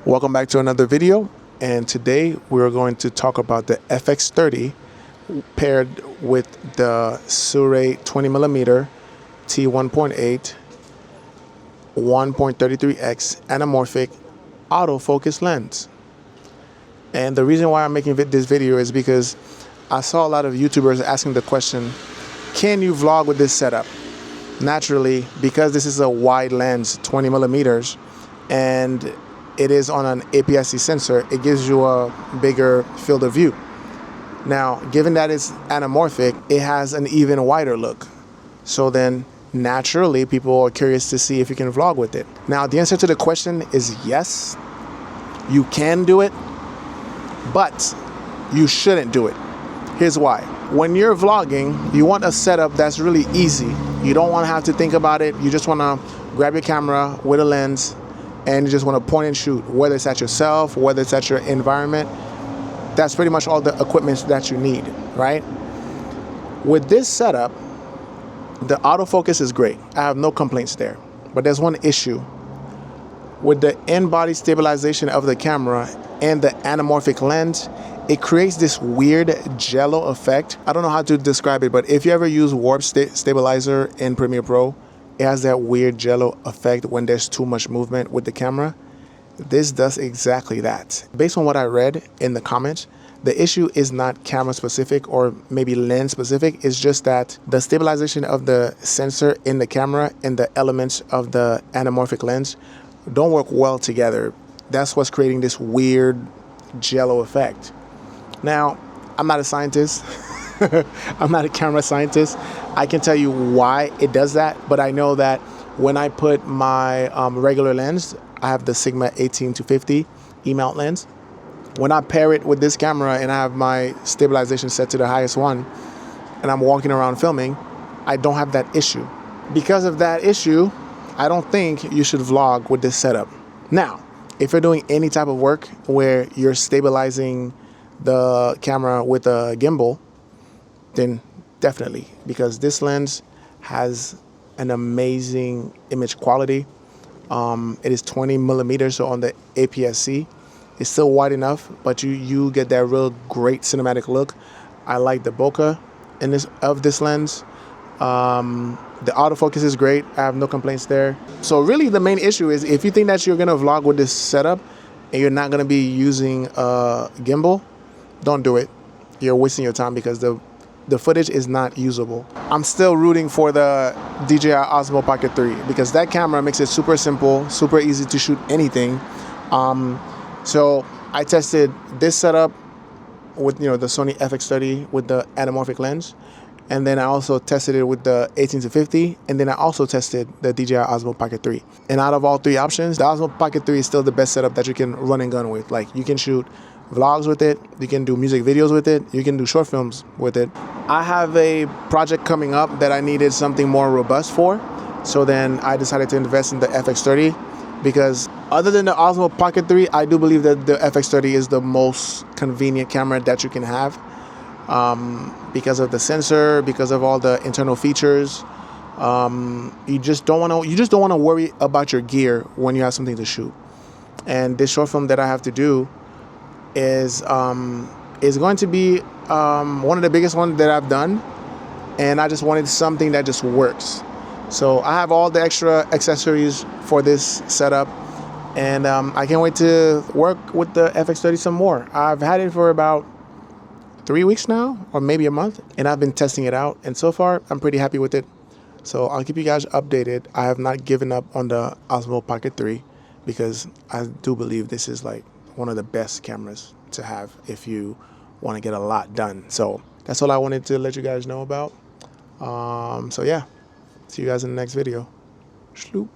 Welcome back to another video, and today we're going to talk about the FX30 paired with the Sirui 20mm T1.8 1.33x anamorphic autofocus lens. And the reason why I'm making this video is because I saw a lot of YouTubers asking the question, can you vlog with this setup? Naturally, because this is a wide lens, 20 millimeters, and it is on an APS-C sensor, it gives you a bigger field of view. Now, given that it's anamorphic, it has an even wider look. So then, naturally, people are curious to see if you can vlog with it. Now, the answer to the question is yes, you can do it, but you shouldn't do it. Here's why. When you're vlogging, you want a setup that's really easy. You don't want to have to think about it. You just want to grab your camera with a lens and you just want to point and shoot, whether it's at yourself, whether it's at your environment. That's pretty much all the equipment that you need, right? With this setup, the autofocus is great. I have no complaints there. But there's one issue. With the in-body stabilization of the camera and the anamorphic lens, it creates this weird jello effect. I don't know how to describe it, but if you ever use warp stabilizer in Premiere Pro, it has that weird jello effect when there's too much movement with the camera. This does exactly that. Based on what I read in the comments, the issue is not camera specific or maybe lens specific. It's just that the stabilization of the sensor in the camera and the elements of the anamorphic lens don't work well together. That's what's creating this weird jello effect. Now, I'm not a scientist. I'm not a camera scientist. I can tell you why it does that, but I know that when I put my regular lens, I have the Sigma 18-50 E-mount lens. When I pair it with this camera and I have my stabilization set to the highest one, and I'm walking around filming, I don't have that issue. Because of that issue, I don't think you should vlog with this setup. Now, if you're doing any type of work where you're stabilizing the camera with a gimbal, then definitely, because this lens has an amazing image quality. It is 20 millimeters, so on the APS-C, it's still wide enough, but you get that real great cinematic look. I like the bokeh of this lens. The autofocus is great. I have no complaints there. So really the main issue is if you think that you're gonna vlog with this setup and you're not gonna be using a gimbal, don't do it. You're wasting your time because the footage is not usable. I'm still rooting for the DJI Osmo Pocket 3 because that camera makes it super simple, super easy to shoot anything. So I tested this setup with the Sony FX30 with the anamorphic lens, and then I also tested it with the 18-50, and then I also tested the DJI Osmo Pocket 3. And out of all three options, the Osmo Pocket 3 is still the best setup that you can run and gun with. Like, you can shoot vlogs with it, you can do music videos with it, you can do short films with it. I have a project coming up that I needed something more robust for, so then I decided to invest in the FX30 because other than the Osmo Pocket 3, I do believe that the FX30 is the most convenient camera that you can have because of the sensor, because of all the internal features. You just don't want to worry about your gear when you have something to shoot. And this short film that I have to do is going to be one of the biggest ones that I've done, and I just wanted something that just works. So I have all the extra accessories for this setup, and I can't wait to work with the FX30 some more. I've had it for about 3 weeks now, or maybe a month, and I've been testing it out, and so far I'm pretty happy with it. So I'll keep you guys updated. I have not given up on the Osmo Pocket 3 because I do believe this is like one of the best cameras to have if you want to get a lot done. So that's all I wanted to let you guys know about. So yeah, see you guys in the next video. Shloop.